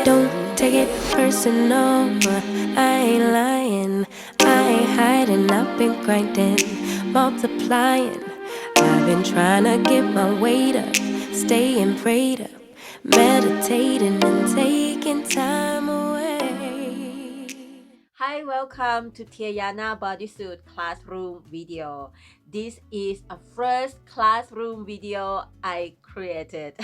Don't take it personal, I ain't lying, I ain't hiding, I've been grinding, multiplying. I've been trying to get my weight up, staying prayed up, meditating and taking time away. Hi, welcome to Theiana Bodysuit classroom video. This is a first classroom video I created.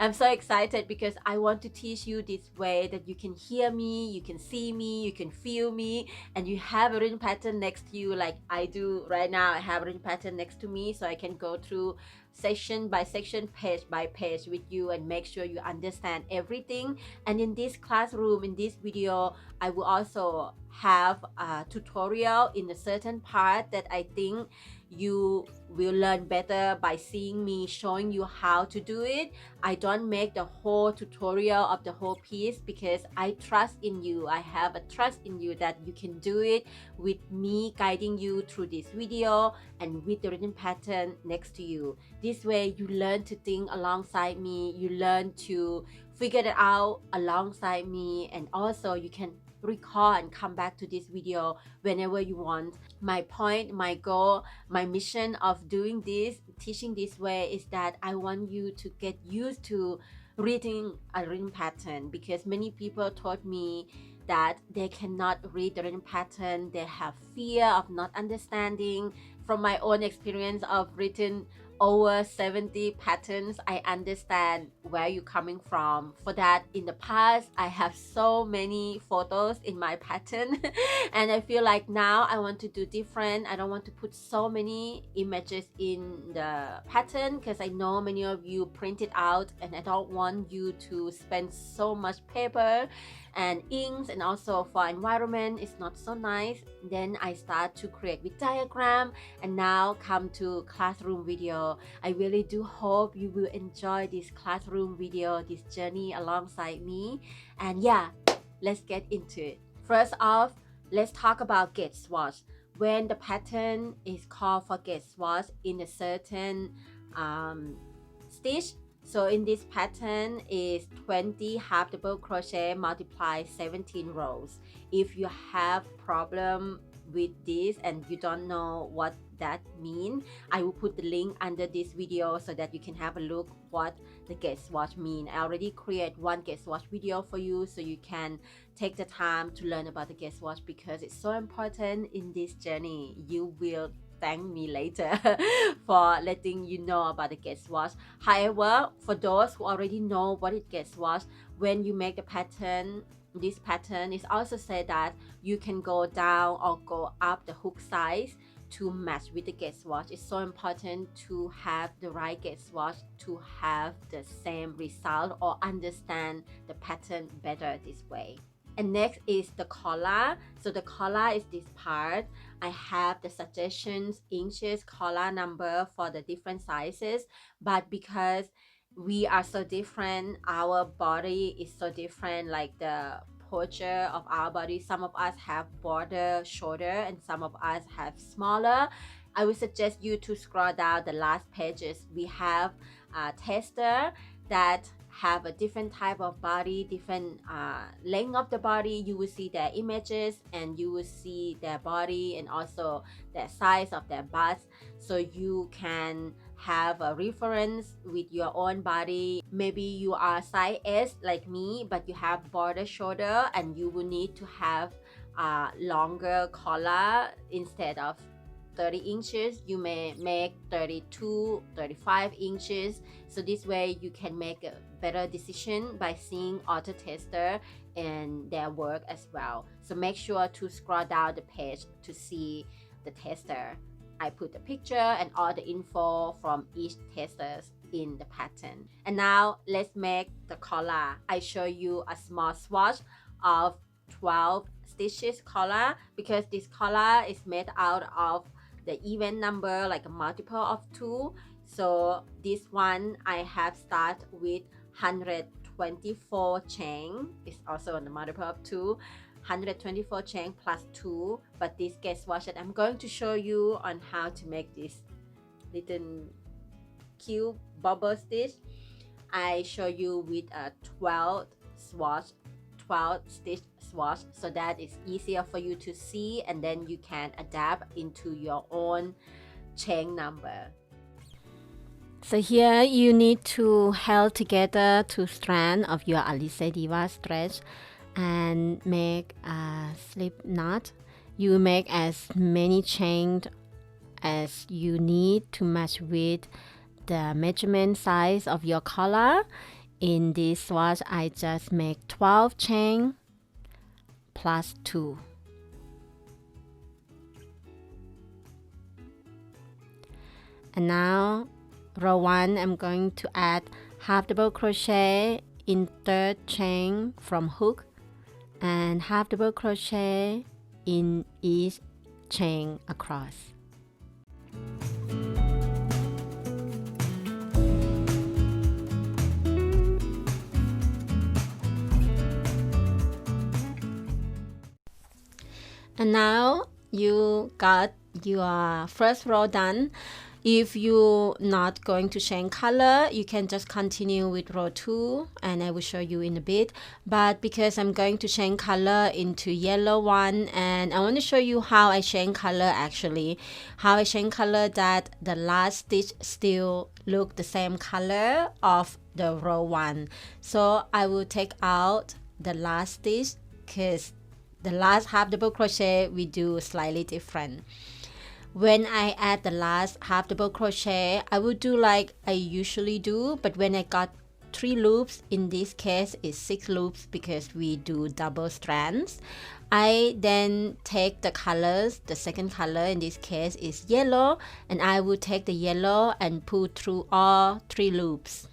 I'm so excited because I want to teach you this way that you can hear me, you can see me, you can feel me, and you have a written pattern next to you like I do right now. I have a written pattern next to me so I can go through section by section, page by page with you and make sure you understand everything. And in this classroom, in this video, I will also have a tutorial in a certain part that I think you will learn better by seeing me showing you how to do it. I don't make the whole tutorial of the whole piece because I trust in you. I have a trust in you that you can do it with me guiding you through this video and with the written pattern next to you. This way you learn to think alongside me, you learn to figure it out alongside me, and also you can recall and come back to this video whenever you want. My point, my goal, my mission of doing this, teaching this way is that I want you to get used to reading a written pattern, because many people told me that they cannot read the written pattern, they have fear of not understanding. From my own experience of written over 70 patterns, I understand where you're coming from. For that, in the past, I have so many photos in my pattern and I feel like now I want to do different. I don't want to put so many images in the pattern because I know many of you print it out and I don't want you to spend so much paper and inks, and also for environment it's not so nice. Then I start to create with diagram, and now come to classroom video. I really do hope you will enjoy this classroom video, this journey alongside me. And yeah, let's get into it. First off, let's talk about gauge swatch. When the pattern is called for gauge swatch in a certain stitch, so in this pattern is 20 half double crochet multiply 17 rows. If you have problem with this and you don't know what that mean, I will put the link under this video so that you can have a look what the gauge swatch mean. I already create one gauge swatch video for you so you can take the time to learn about the gauge swatch because it's so important in this journey. You will thank me later for letting you know about the gauge swatch. However, for those who already know what it gauge swatch, when you make the pattern, this pattern is also said that you can go down or go up the hook size to match with the gauge swatch. It's so important to have the right gauge swatch to have the same result or understand the pattern better this way. And next is the collar. So the collar is this part. I have the suggestions inches collar number for the different sizes, but because we are so different, our body is so different, like the posture of our body, some of us have broader shoulder and some of us have smaller. I would suggest you to scroll down the last pages. We have a tester that have a different type of body, different length of the body. You will see their images and you will see their body and also the size of their butts, so you can have a reference with your own body. Maybe you are size S like me, but you have broader shoulder and you will need to have a longer collar. Instead of 30 inches, you may make 32, 35 inches. So this way you can make a better decision by seeing other tester and their work as well. So make sure to scroll down the page to see the tester. I put the picture and all the info from each testers in the pattern. And now let's make the collar. I show you a small swatch of 12 stitches collar, because this collar is made out of the even number, like a multiple of 2. So this one I have start with 124 chain. It's also on the multiple of 2. 124 chain plus 2. But this gauge swatch that I'm going to show you on how to make this little cute bubble stitch, I show you with a 12 swatch, 12 stitch swatch, so that it's easier for you to see, and then you can adapt into your own chain number. So here you need to held together 2 strands of your Alice Diva stretch and make a slip knot. You make as many chains as you need to match with the measurement size of your collar. In this swatch, I just make 12 chains plus 2. And now row 1, I'm going to add half double crochet in 3rd chain from hook and half double crochet in each chain across. And now you got your first row done. If you're not going to change color, you can just continue with row 2 and I will show you in a bit. But because I'm going to change color into yellow one, and I want to show you how I change color actually. How I change color that the last stitch still look the same color of the row 1. So I will take out the last stitch because the last half double crochet we do slightly different. When I add the last half double crochet, I will do like I usually do, but when I got 3 loops, in this case it's 6 loops because we do double strands. I then take the colors, the second color in this case is yellow, and I will take the yellow and pull through all 3 loops.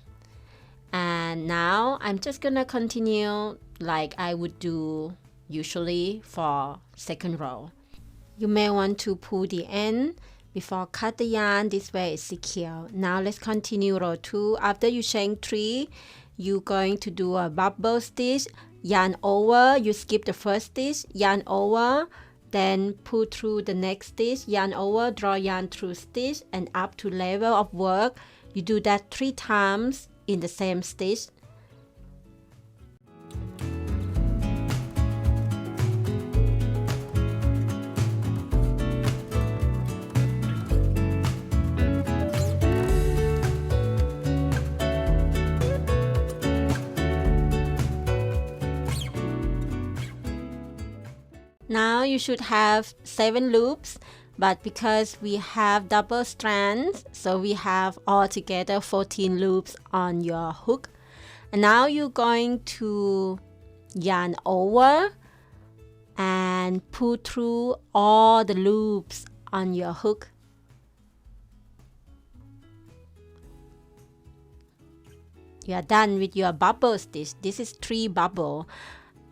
And now I'm just gonna continue like I would do usually for second row. You may want to pull the end before cut the yarn. This way it's secure. Now let's continue row 2. After you chain 3, you're going to do a bubble stitch, yarn over, you skip the first stitch, yarn over, then pull through the next stitch, yarn over, draw yarn through stitch, and up to level of work. You do that 3 times in the same stitch. Now you should have 7 loops, but because we have double strands, so we have altogether 14 loops on your hook. And now you're going to yarn over and pull through all the loops on your hook. You are done with your bubble stitch. This is 3 bubble,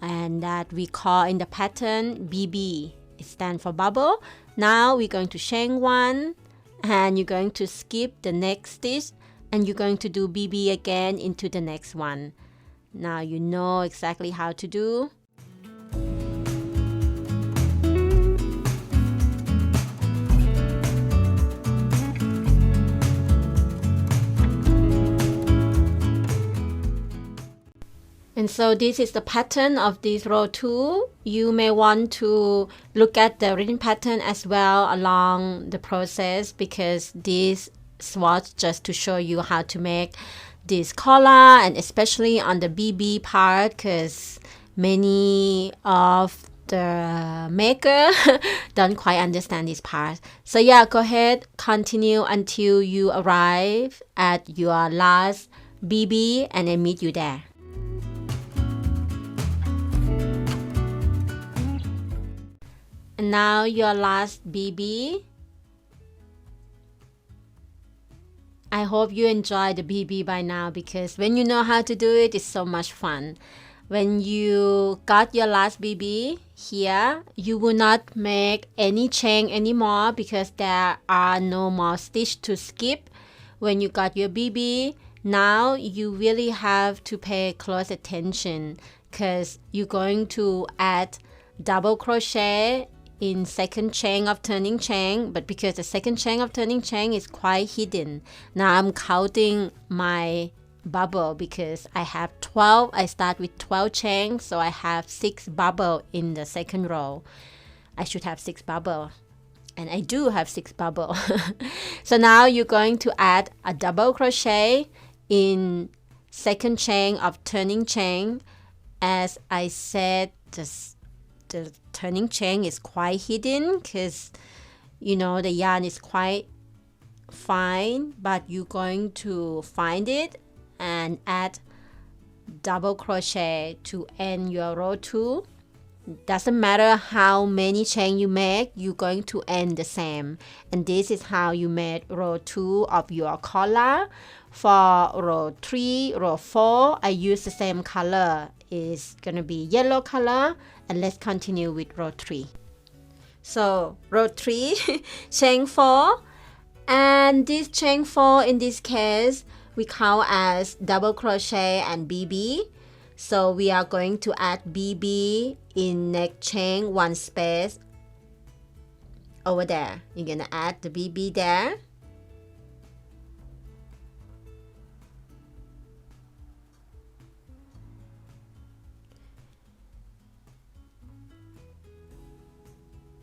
and that we call in the pattern BB. It stands for bubble. Now we're going to chain 1 and you're going to skip the next stitch and you're going to do BB again into the next one. Now you know exactly how to do. And so this is the pattern of this row 2. You may want to look at the written pattern as well along the process, because this swatch just to show you how to make this collar, and especially on the BB part, because many of the maker don't quite understand this part. So yeah, go ahead, continue until you arrive at your last BB and I meet you there. And now your last BB. I hope you enjoy the BB by now, because when you know how to do it, it's so much fun. When you got your last BB here, you will not make any chain anymore because there are no more stitch to skip. When you got your BB, now you really have to pay close attention, because you're going to add double crochet in second chain of turning chain, but because the second chain of turning chain is quite hidden, now I'm counting my bubble because I have 12. I start with 12 chain, so I have 6 bubble in the second row. I should have 6 bubble, and I do have 6 bubble. So now you're going to add a double crochet in second chain of turning chain. As I said, the turning chain is quite hidden because you know the yarn is quite fine, but you're going to find it and add double crochet to end your row 2. Doesn't matter how many chain you make, you're going to end the same. And this is how you made row 2 of your collar. For row 3, row 4, I use the same color. It's gonna be yellow color. And let's continue with row 3. So row 3, chain 4, and this chain 4 in this case we count as double crochet and BB. So we are going to add BB in next chain 1 space over there. You're gonna add the BB there.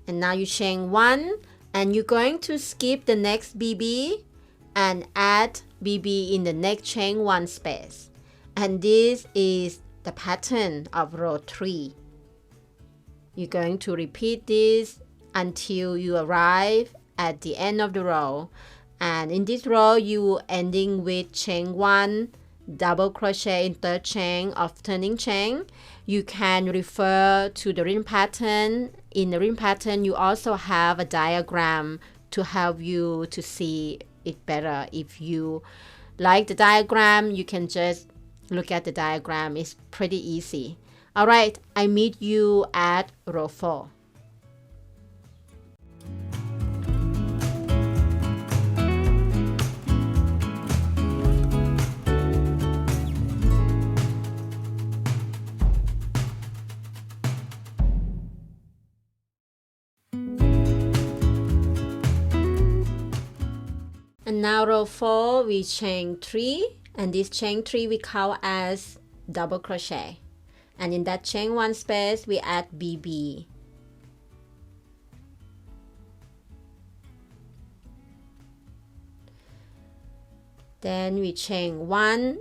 And now you chain 1 and you're going to skip the next BB and add BB in the next chain 1 space. And this is the pattern of row 3. You're going to repeat this until you arrive at the end of the row. And in this row you ending with chain 1, double crochet in third chain of turning chain. You can refer to the ring pattern. In the ring pattern you also have a diagram to help you to see it better. If you like the diagram, you can just look at the diagram. It's pretty easy. Alright, I meet you at row 4. And now row 4 we chain 3, and this chain 3 we count as double crochet, and in that chain 1 space we add BB. Then we chain 1,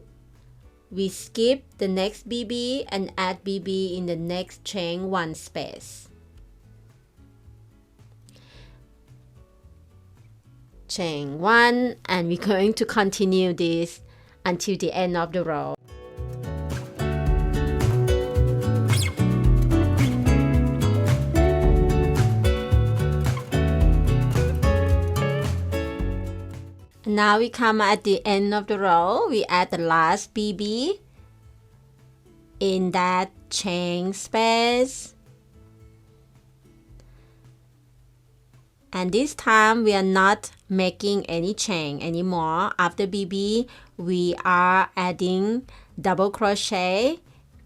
we skip the next BB and add BB in the next chain 1 space. Chain 1, and we're going to continue this until the end of the row. Now we come at the end of the row. We add the last BB in that chain space. And this time we are not making any chain anymore. After BB, we are adding double crochet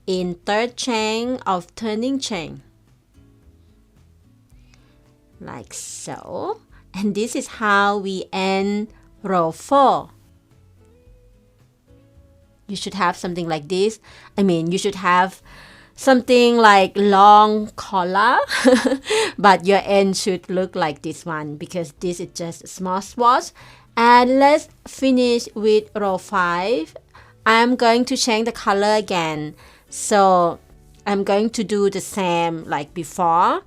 in third chain of turning chain. Like so. And this is how we end row 4. You should have something like this. I mean, you should have something like long collar, but your end should look like this one because this is just a small swatch. And let's finish with row 5. I'm going to change the color again, so I'm going to do the same like before.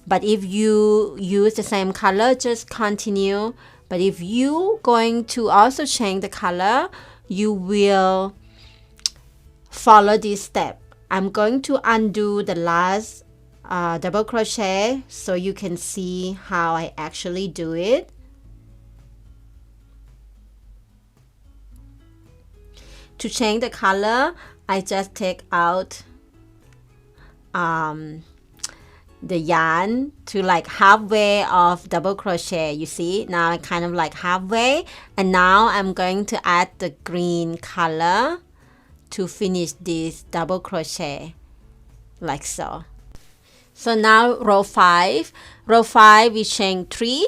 But if you use the same color, just continue. But if you going to also change the color, you will follow this step. I'm going to undo the last double crochet so you can see how I actually do it. To change the color, I just take out the yarn to like halfway of double crochet. You see, now I kind of like halfway, and now I'm going to add the green color to finish this double crochet like so. So now row 5 we chain 3,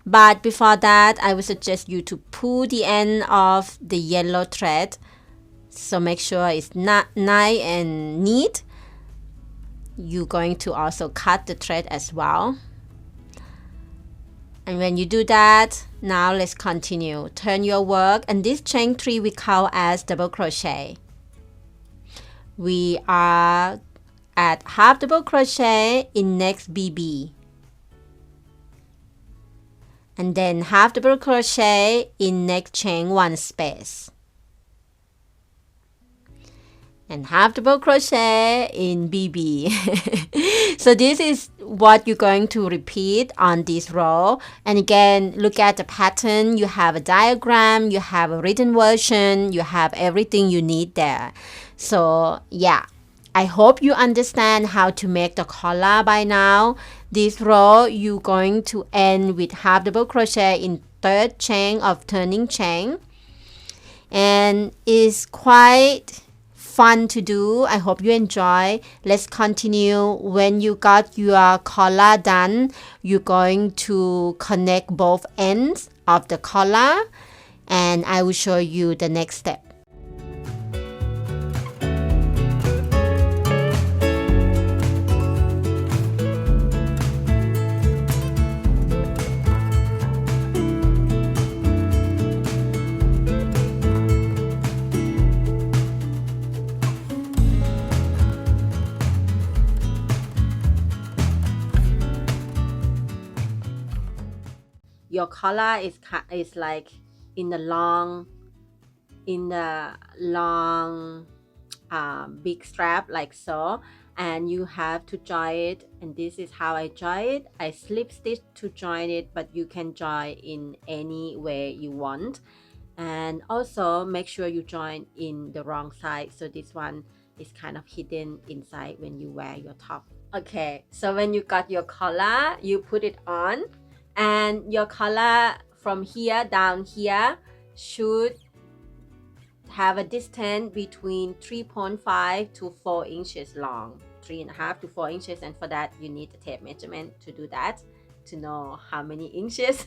but before that I would suggest you to pull the end of the yellow thread So make sure it's not nice and neat. You're going to also cut the thread as well. And when you do that, now let's continue. Turn your work, and this chain 3 we count as double crochet. We are at half double crochet in next BB. And then half double crochet in next chain 1 space. And half double crochet in BB. So this is what you're going to repeat on this row. And again, look at the pattern. You have a diagram, you have a written version, you have everything you need there. So yeah, I hope you understand how to make the collar by now. This row you're going to end with half double crochet in third chain of turning chain, and it's quite fun to do. I hope you enjoy. Let's continue. When you got your collar done, you're going to connect both ends of the collar, and I will show you the next step. Your collar is like in the long big strap like so, and you have to join it. And this is how I join it. I slip stitch to join it, but you can join in any way you want. And also make sure you join in the wrong side, so this one is kind of hidden inside when you wear your top. Okay, so when you got your collar, you put it on, and your collar from here down here should have a distance between 3.5 to 4 inches long, 3.5 to 4 inches, and for that you need a tape measurement to do that, to know how many inches.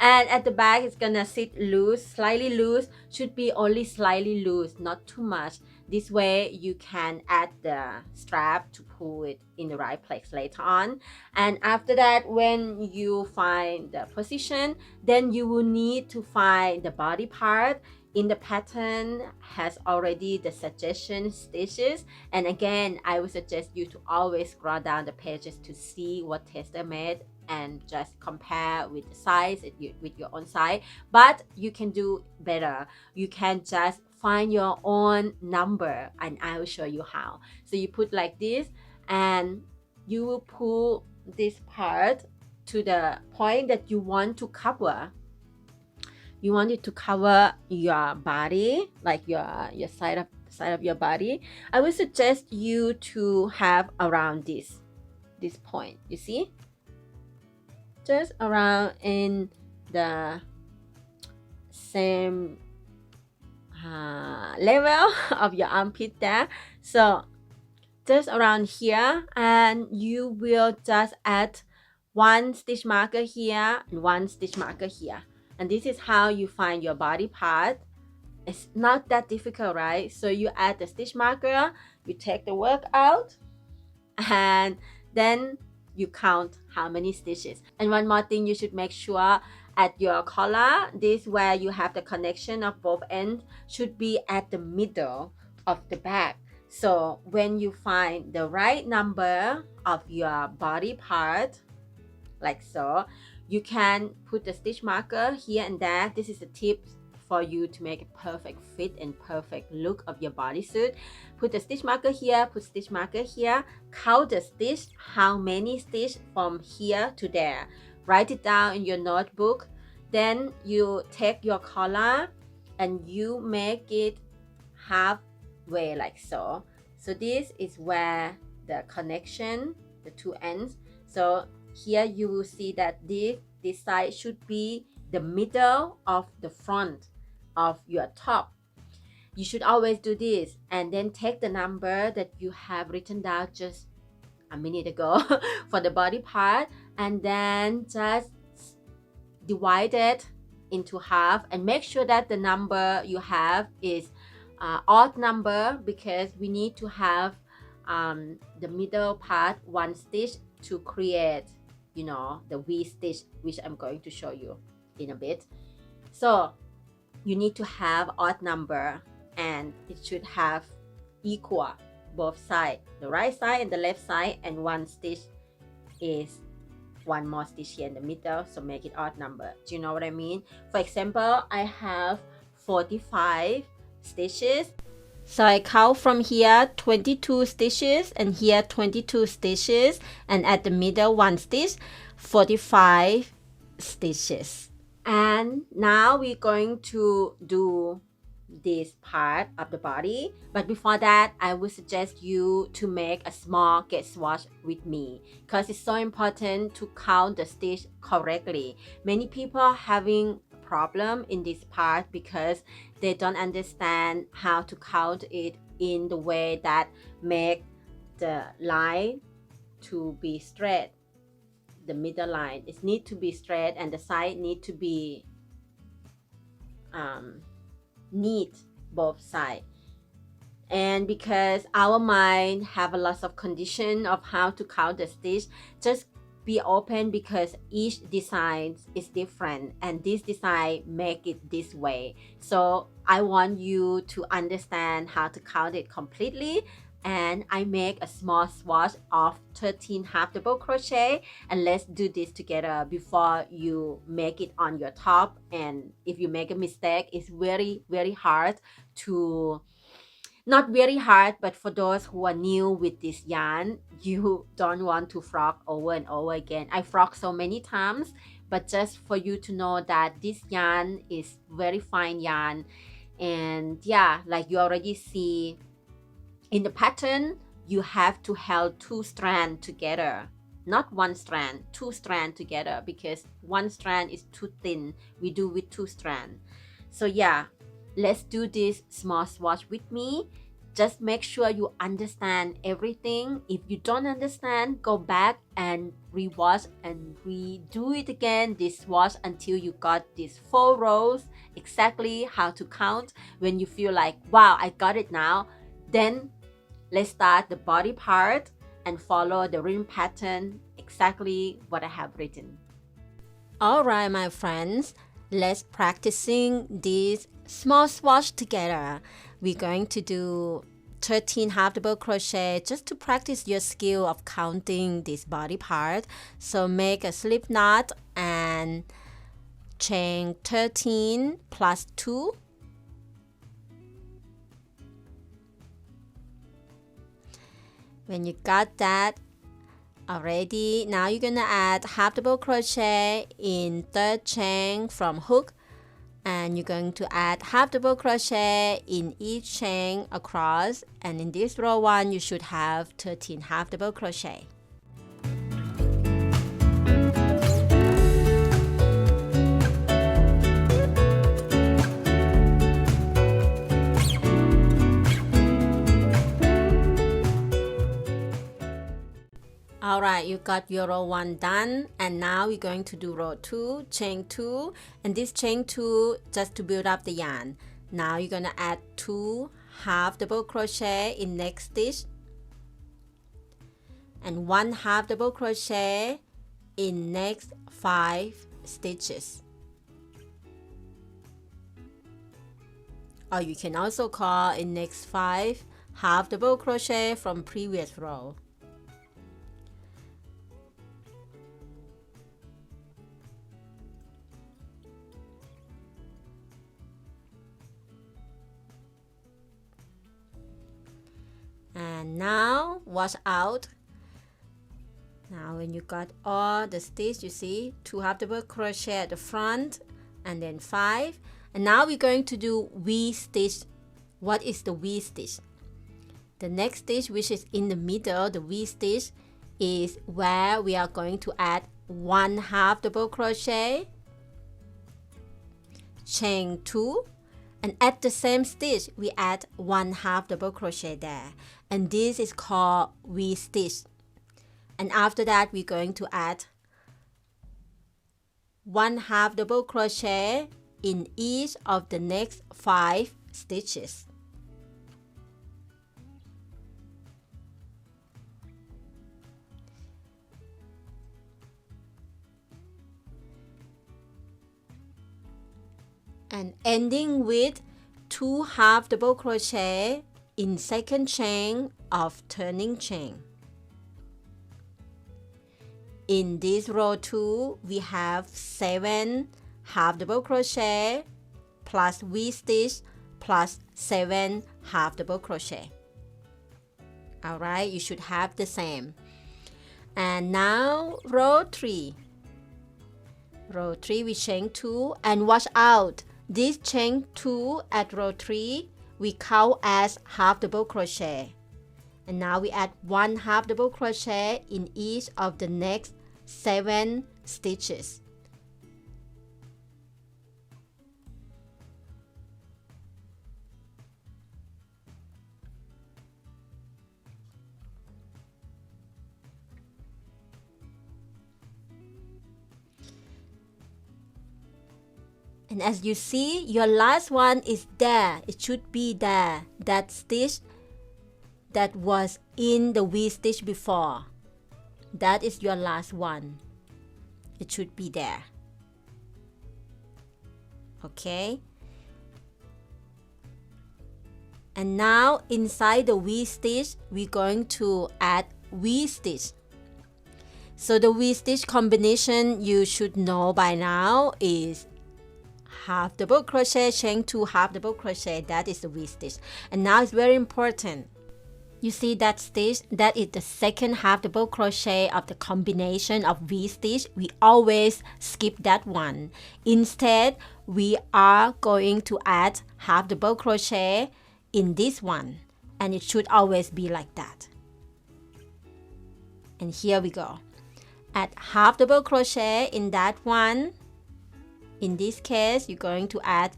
And at the back it's gonna sit loose, slightly loose, should be only slightly loose, not too much. This way you can add the strap to pull it in the right place later on. And after that, when you find the position, then you will need to find the body part. In the pattern has already the suggestion stitches, and again I would suggest you to always scroll down the pages to see what tester made and just compare with the size with your own size. But you can do better. You can just find your own number, and I will show you how. So you put like this, and you will pull this part to the point that you want to cover. You want it to cover your body, like your side of your body. I would suggest you to have around this point, you see, just around in the same level of your armpit there. So just around here, and you will just add one stitch marker here and one stitch marker here. And this is how you find your body part. It's not that difficult, right? So you add the stitch marker, you take the work out, and then you count how many stitches. And one more thing, you should make sure at your collar, this where you have the connection of both ends should be at the middle of the back. So when you find the right number of your body part, like so, you can put the stitch marker here and there. This is a tip for you to make a perfect fit and perfect look of your bodysuit. Put the stitch marker here, put stitch marker here, count the stitch, how many stitch from here to there. Write it down in your notebook. Then you take your collar and you make it halfway like so. So this is where the connection, the two ends. So here you will see that this side should be the middle of the front of your top. You should always do this, and then take the number that you have written down just a minute ago for the body part, and then just divide it into half, and make sure that the number you have is odd number because we need to have the middle part one stitch to create, you know, the V stitch, which I'm going to show you in a bit. So you need to have odd number, and it should have equal both sides, the right side and the left side, and one stitch is one more stitch here in the middle, so make it odd number. Do you know what I mean? For example, I have 45 stitches, so I count from here 22 stitches and here 22 stitches, and at the middle one stitch, 45 stitches. And now we're going to do this part of the body, but before that I would suggest you to make a small get swatch with me because it's so important to count the stitch correctly. Many people are having problem in this part because they don't understand how to count it in the way that make the line to be straight. The middle line, it need to be straight and the side need to be neat, both sides. And because our mind have a lot of condition of how to count the stitch, just be open because each design is different and this design make it this way. So I want you to understand how to count it completely, and I make a small swatch of 13 half double crochet, and let's do this together before you make it on your top. And if you make a mistake, it's very hard to, not very hard, but for those who are new with this yarn, you don't want to frock over and over again. I frock so many times, but just for you to know that this yarn is very fine yarn. And yeah, like you already see in the pattern, you have to hold two strands together, not one strand, two strands together, because one strand is too thin. We do with two strands. So yeah, let's do this small swatch with me. Just make sure you understand everything. If you don't understand, go back and rewatch and redo it again, this swatch, until you got these 4 rows, exactly how to count. When you feel like, wow, I got it now, then let's start the body part and follow the rim pattern, exactly what I have written. Alright, my friends, let's practicing this small swatch together. We're going to do 13 half double crochet just to practice your skill of counting this body part. So make a slip knot and chain 13 plus 2. When you got that already, now you're gonna add half double crochet in third chain from hook, and you're going to add half double crochet in each chain across, and in this row 1 you should have 13 half double crochet. Alright, you got your row 1 done, and now we're going to do row 2, chain 2, and this chain 2 just to build up the yarn. Now you're gonna add 2 half double crochet in next stitch and 1 half double crochet in next 5 stitches. Or you can also call in next 5 half double crochet from previous row. And now wash out. Now when you got all the stitch, you see 2 half double crochet at the front and then 5. And now we're going to do V stitch. What is the V stitch? The next stitch, which is in the middle, the V stitch, is where we are going to add 1 half double crochet, chain 2, and at the same stitch we add 1 half double crochet there, and this is called V stitch. And after that we're going to add 1 half double crochet in each of the next 5 stitches. and ending with 2 half double crochet in second chain of turning chain. In this row 2, we have 7 half double crochet plus V-stitch plus 7 half double crochet. Alright, you should have the same. And now row 3. Row 3 we chain 2 and watch out. This chain 2 at row 3 we count as half double crochet. And now we add 1 half double crochet in each of the next 7 stitches. And as you see, your last one is there. It should be there. That stitch that was in the V-stitch before. That is your last one. It should be there. Okay. And now inside the V-stitch, we're going to add V-stitch. So the V-stitch combination you should know by now is half double crochet, chain 2, half double crochet. That is the V-stitch. And now it's very important. You see that stitch? That is the second half double crochet of the combination of V-stitch. We always skip that one. Instead, we are going to add half double crochet in this one. And it should always be like that. And here we go. Add half double crochet in that one. In this case, you're going to add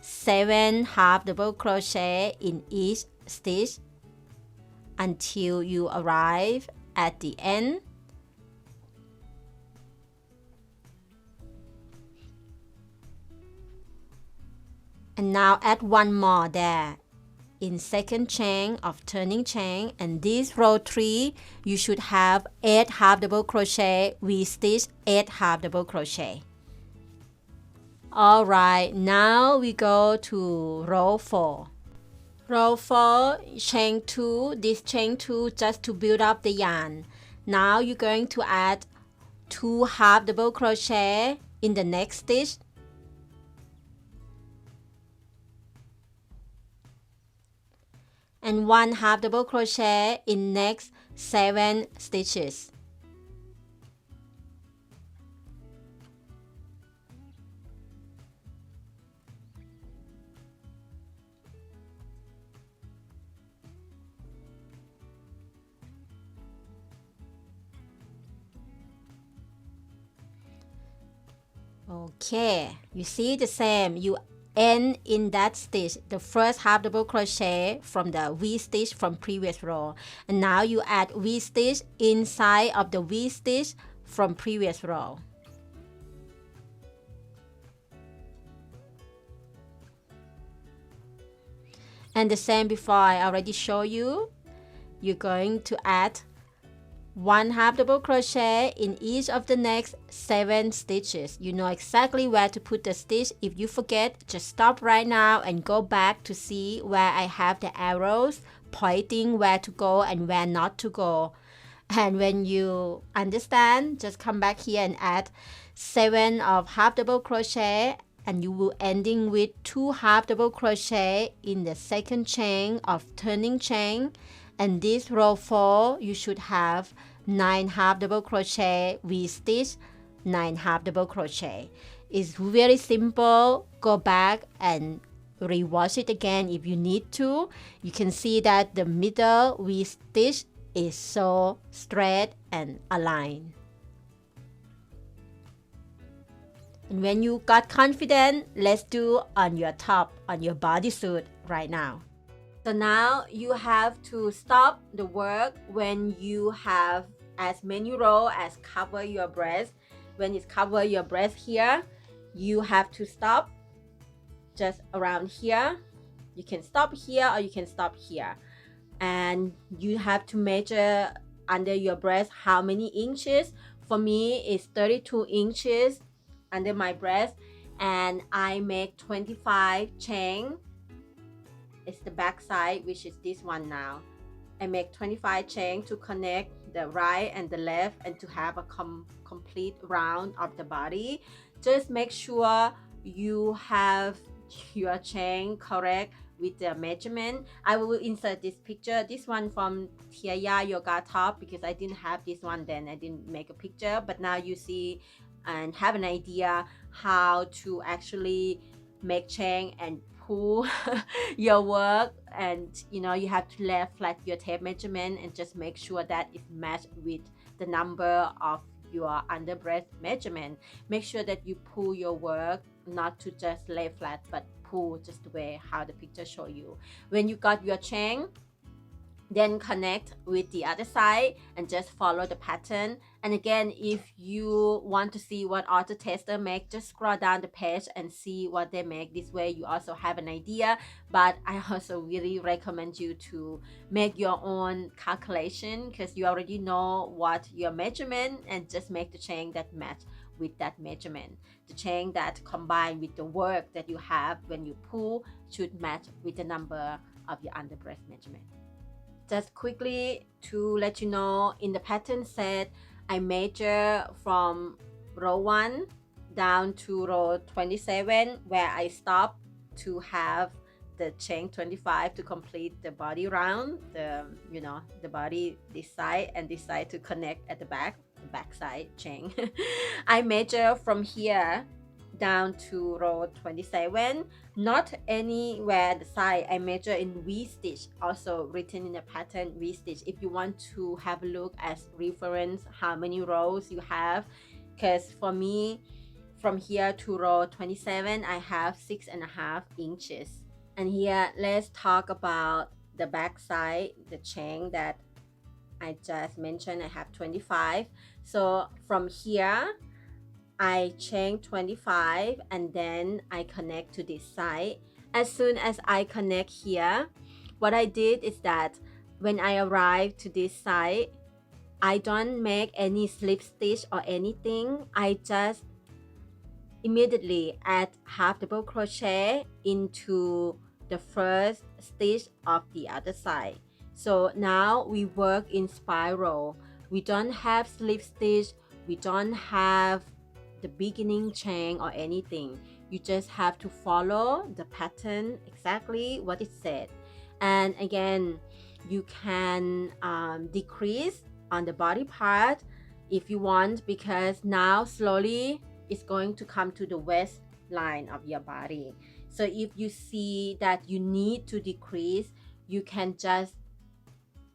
7 half double crochet in each stitch until you arrive at the end. And now add 1 more there in second chain of turning chain, and this row 3 you should have 8 half double crochet, V-stitch 8 half double crochet. Alright, now we go to row 4. Row 4, chain 2, this chain 2 just to build up the yarn. Now you're going to add 2 half double crochet in the next stitch. And 1 half double crochet in next 7 stitches. Okay, you see the same. You end in that stitch, the first half double crochet from the V-stitch from previous row. And now you add V-stitch inside of the V-stitch from previous row. And the same before, I already showed you. You're going to add 1 half double crochet in each of the next 7 stitches. You know exactly where to put the stitch. If you forget, just stop right now and go back to see where I have the arrows pointing where to go and where not to go. And when you understand, just come back here and add 7 of half double crochet, and you will ending with 2 half double crochet in the second chain of turning chain. And this row 4, you should have 9 half double crochet, V-stitch, 9 half double crochet. It's very simple. Go back and rewatch it again if you need to. You can see that the middle V-stitch is so straight and aligned. And when you got confident, let's do on your top, on your bodysuit right now. So now you have to stop the work when you have as many rows as cover your breast. When it's cover your breast here, you have to stop just around here. You can stop here or you can stop here. And you have to measure under your breast how many inches. For me, it's 32 inches under my breast. and I make 25 chain. It's the back side, which is this one now. I make 25 chain to connect the right and the left and to have a complete round of the body. Just make sure you have your chain correct with the measurement. I will insert this picture, this one from Theiana yoga top, because I didn't have this one then. I didn't make a picture, but now you see and have an idea how to actually make chain and pull your work. And you know, you have to lay flat your tape measurement and just make sure that it matched with the number of your under breast measurement. Make sure that you pull your work, not to just lay flat, but pull just the way how the picture show you. When you got your chain, then connect with the other side and just follow the pattern. And again, if you want to see what other tester make, just scroll down the page and see what they make. This way you also have an idea, but I also really recommend you to make your own calculation, because you already know what your measurement, and just make the chain that match with that measurement. The chain that combined with the work that you have when you pull should match with the number of your under breast measurement. Just quickly to let you know, in the pattern set, I measure from row 1 down to row 27, where I stop to have the chain 25 to complete the body round, the body this side and this side to connect at the back side chain. I measure from here down to row 27, not anywhere the side. I measure in V-stitch, also written in the pattern V-stitch, if you want to have a look as reference how many rows you have. Because for me, from here to row 27, I have 6.5 inches. And here, let's talk about the back side, the chain that I just mentioned. I have 25. So from here, I chain 25 and then I connect to this side. As soon as I connect here, what I did is that when I arrive to this side, I don't make any slip stitch or anything. I just immediately add half double crochet into the first stitch of the other side. So now we work in spiral. We don't have slip stitch, we don't have the beginning chain or anything. You just have to follow the pattern exactly what it said. And again, you can decrease on the body part if you want, because now slowly it's going to come to the waistline of your body. So if you see that you need to decrease, you can just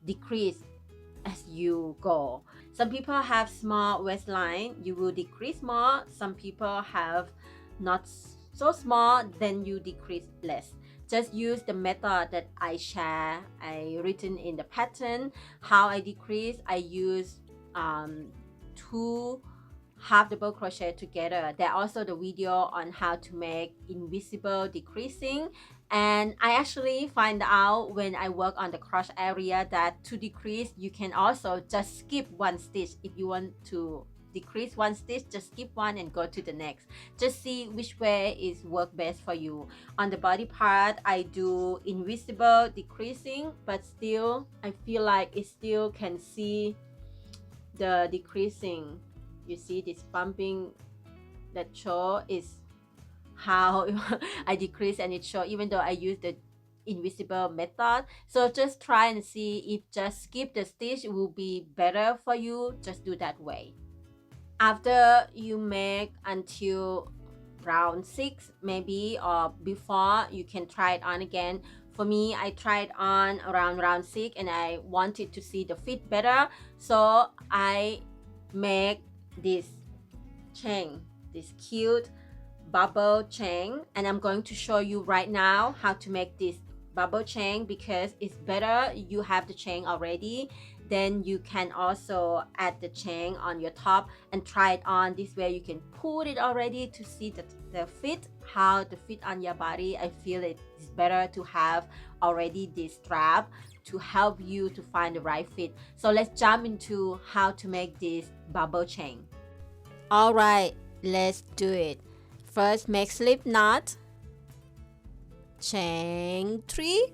decrease as you go. Some people have small waistline, you will decrease more. Some people have not so small, then you decrease less. Just use the method that I share, I written in the pattern. How I decrease, I use 2 half double crochet together. There also the video on how to make invisible decreasing. And I actually find out when I work on the crotch area that to decrease, you can also just skip one stitch. If you want to decrease one stitch, just skip one and go to the next. Just see which way is work best for you. On the body part, I do invisible decreasing, but still I feel like it still can see the decreasing. You see this bumping that show is how I decrease, and it show even though I use the invisible method. So just try and see if just skip the stitch will be better for you. Just do that way. After you make until round 6 maybe, or before, you can try it on again. For me, I tried on around round 6 and I wanted to see the fit better, so I make this chain, this cute bubble chain, and I'm going to show you right now how to make this bubble chain, because it's better you have the chain already. Then you can also add the chain on your top and try it on. This way you can put it already to see the fit, how the fit on your body. I feel it is better to have already this strap to help you to find the right fit. So let's jump into how to make this bubble chain. All right, let's do it. First make slip knot, chain 3,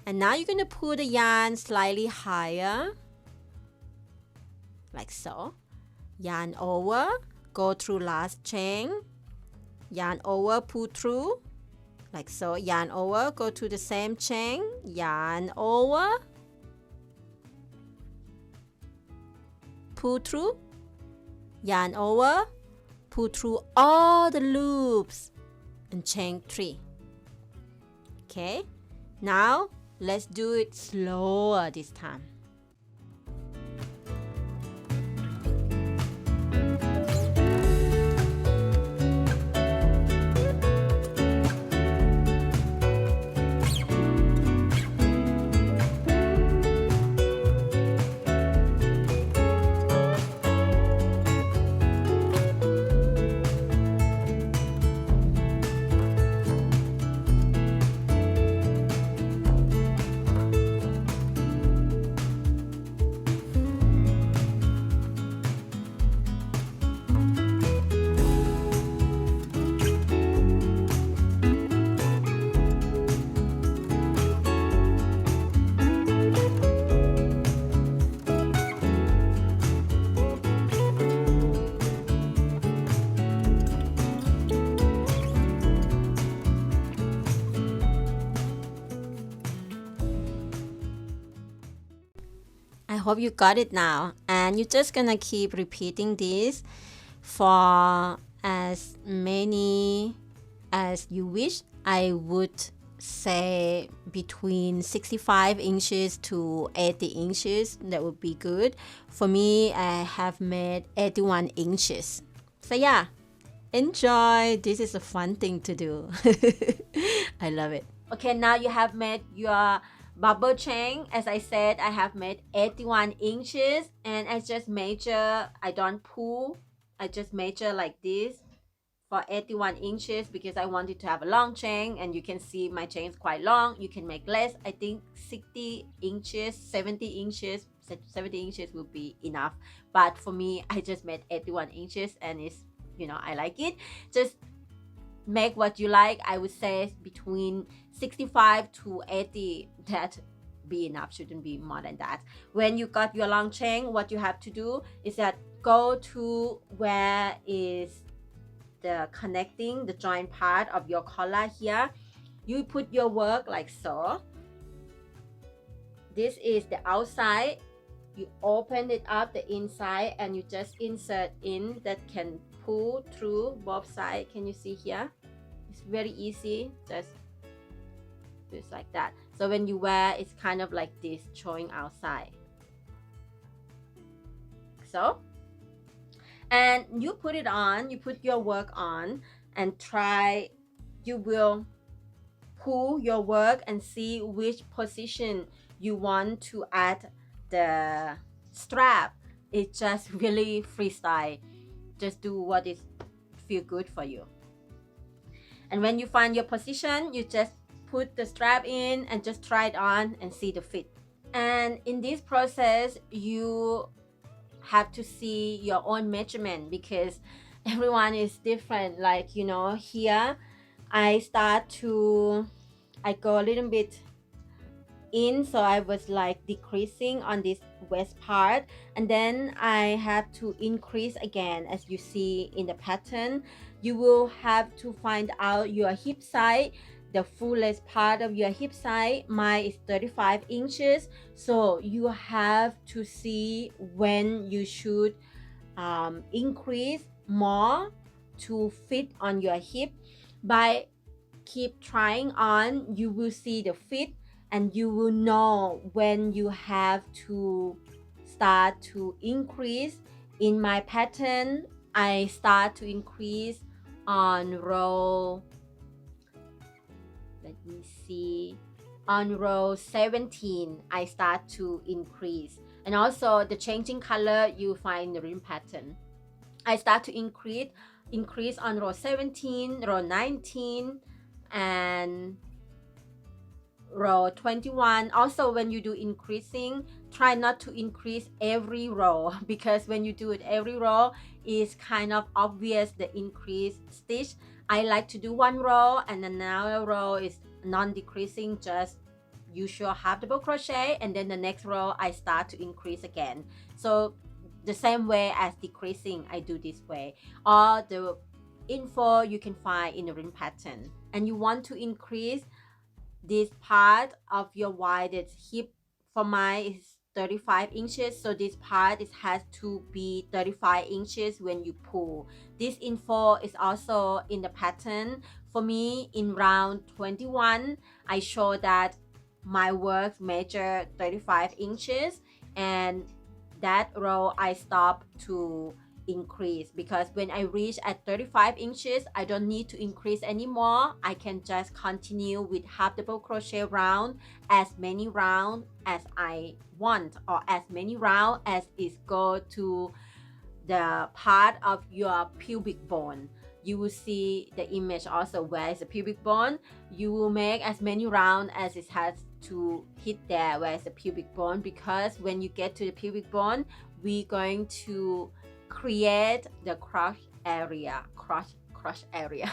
and now you're going to pull the yarn slightly higher like so. Yarn over, go through last chain, yarn over, pull through like so. Yarn over, go to the same chain, yarn over, pull through, yarn over, pull through all the loops and chain 3. Okay, now let's do it slower this time. I hope you got it now, and you're just gonna keep repeating this for as many as you wish. I would say between 65 inches to 80 inches, that would be good. For me, I have made 81 inches. So yeah, enjoy. This is a fun thing to do. I love it. Okay, now you have made your bubble chain. As I said, I have made 81 inches, and I just measure. I don't pull, I just measure like this for 81 inches because I wanted to have a long chain, and you can see my chain is quite long. You can make less. I think 60 inches, 70 inches, 70 inches will be enough, but for me, I just made 81 inches, and it's, you know, I like it. Just make what you like. I would say between 65 to 80, that be enough, shouldn't be more than that. When you got your long chain, what you have to do is that go to where is the connecting, the joint part of your collar here. You put your work like so. This is the outside. You open it up the inside, and you just insert in. That can pull through both sides. Can you see here? It's very easy. Just like that. So when you wear, it's kind of like this, showing outside. So, and you put it on, you put your work on, and try, you will pull your work and see which position you want to add the strap. It's just really freestyle. Just do what is feel good for you. And when you find your position, you just put the strap in and just try it on and see the fit. And in this process, you have to see your own measurement because everyone is different. Like, you know, here I go a little bit in, so I was like decreasing on this waist part, and then I have to increase again. As you see in the pattern, you will have to find out your hip size, the fullest part of your hip size. Mine is 35 inches, so you have to see when you should increase more to fit on your hip. By keep trying on, you will see the fit, and you will know when you have to start to increase. In my pattern, I start to increase on row, let me see, on row 17 I start to increase. And also the changing color you find in the rim pattern. I start to increase on row 17, row 19, and row 21. Also, when you do increasing, try not to increase every row because when you do it every row, it's kind of obvious the increase stitch. I like to do one row and another row is non-decreasing, just usual half double crochet, and then the next row I start to increase again. So the same way as decreasing, I do this way. All the info you can find in the ring pattern. And you want to increase this part of your widest hip. For mine is 35 inches, so this part has to be 35 inches when you pull. This info is also in the pattern. For me, in round 21, I show that my work measure 35 inches, and that row I stop to increase because when I reach at 35 inches, I don't need to increase anymore. I can just continue with half double crochet round, as many round as I want, or as many round as is go to the part of your pubic bone. You will see the image also where is the pubic bone. You will make as many round as it has to hit there where is the pubic bone, because when you get to the pubic bone, we're going to create the crush area. Crush area.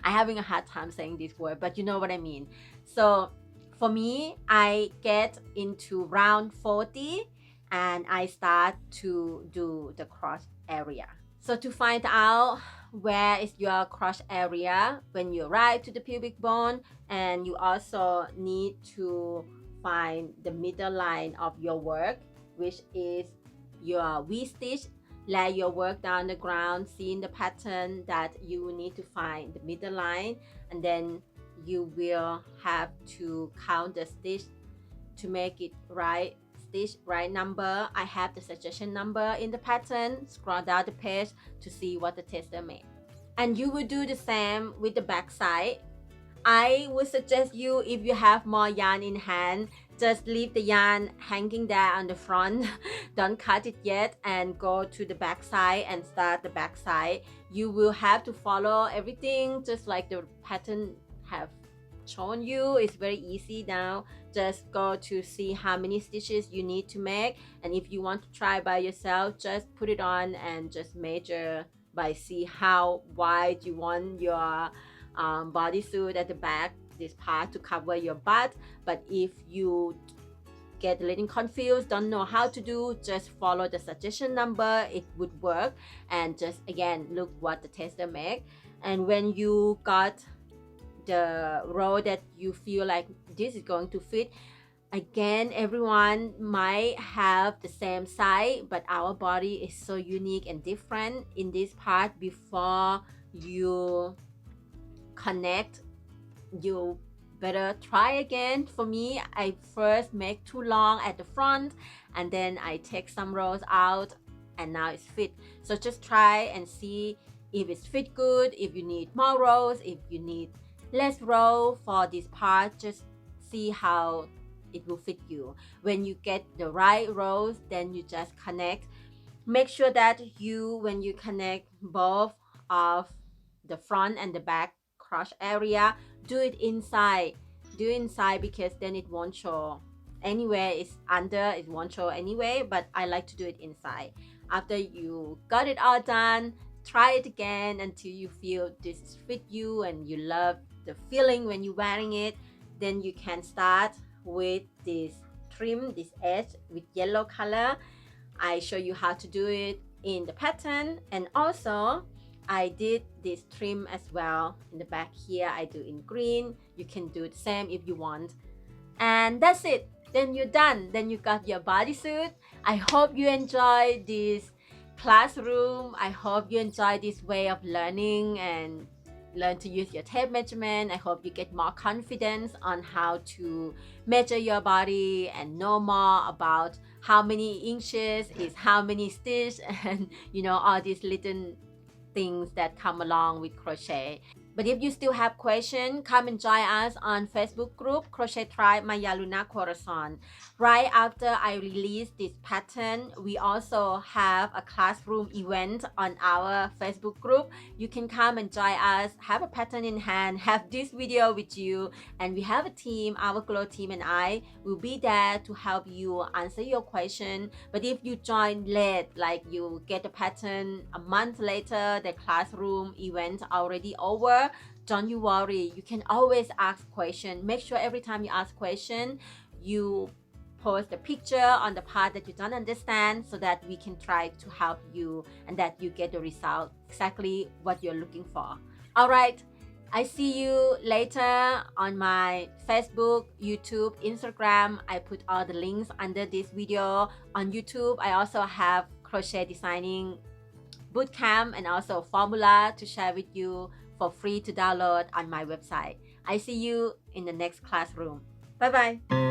I'm having a hard time saying this word, but you know what I mean. So for me, I get into round 40 and I start to do the cross area. So to find out where is your cross area when you arrive to the pubic bone, and you also need to find the middle line of your work, which is your V-stitch. Lay your work down the ground, seeing the pattern that you need to find the middle line, and then you will have to count the stitch to make it right stitch, right number. I have the suggestion number in the pattern. Scroll down the page to see what the tester made. And you will do the same with the back side. I would suggest you, if you have more yarn in hand, just leave the yarn hanging there on the front. Don't cut it yet and go to the back side and start the back side. You will have to follow everything just like the pattern have shown you. It's very easy now. Just go to see how many stitches you need to make, and if you want to try by yourself, just put it on and just measure by see how wide you want your bodysuit at the back, this part to cover your butt. But if you get a little confused, don't know how to do, just follow the suggestion number, it would work. And just again look what the tester make, and when you got the row that you feel like this is going to fit, again, everyone might have the same size, but our body is so unique and different in this part. Before you connect, you better try again. For me, I first make too long at the front and then I take some rows out and now it's fit. So just try and see if it's fit good, if you need more rows, if you need less row for this part. Just see how it will fit you. When you get the right rows, then you just connect. Make sure that you, when you connect both of the front and the back crotch area, do it inside. Do it inside because then it won't show. Anywhere it's under, it won't show anyway, but I like to do it inside. After you got it all done, try it again until you feel this fit you and you love the feeling when you're wearing it. Then you can start with this trim, this edge with yellow color. I show you how to do it in the pattern, and also I did this trim as well in the back here. I do in green. You can do the same if you want. And that's it. Then you're done. Then you got your bodysuit. I hope you enjoy this classroom. I hope you enjoy this way of learning and learn to use your tape measurement. I hope you get more confidence on how to measure your body and know more about how many inches is how many stitches, and you know, all these little things that come along with crochet. But if you still have questions, come and join us on Facebook group Crochet Tribe Maya Luna Corazon. Right after I release this pattern, we also have a classroom event on our Facebook group. You can come and join us, have a pattern in hand, have this video with you, and we have a team, our Glow team and I will be there to help you answer your question. But if you join late, like you get a pattern a month later, the classroom event already over, don't you worry. You can always ask question. Make sure every time you ask question, you post a picture on the part that you don't understand so that we can try to help you and that you get the result exactly what you're looking for. All right. I see you later on my Facebook, YouTube, Instagram. I put all the links under this video. On YouTube, I also have crochet designing bootcamp and also formula to share with you for free to download on my website. I see you in the next classroom. Bye bye.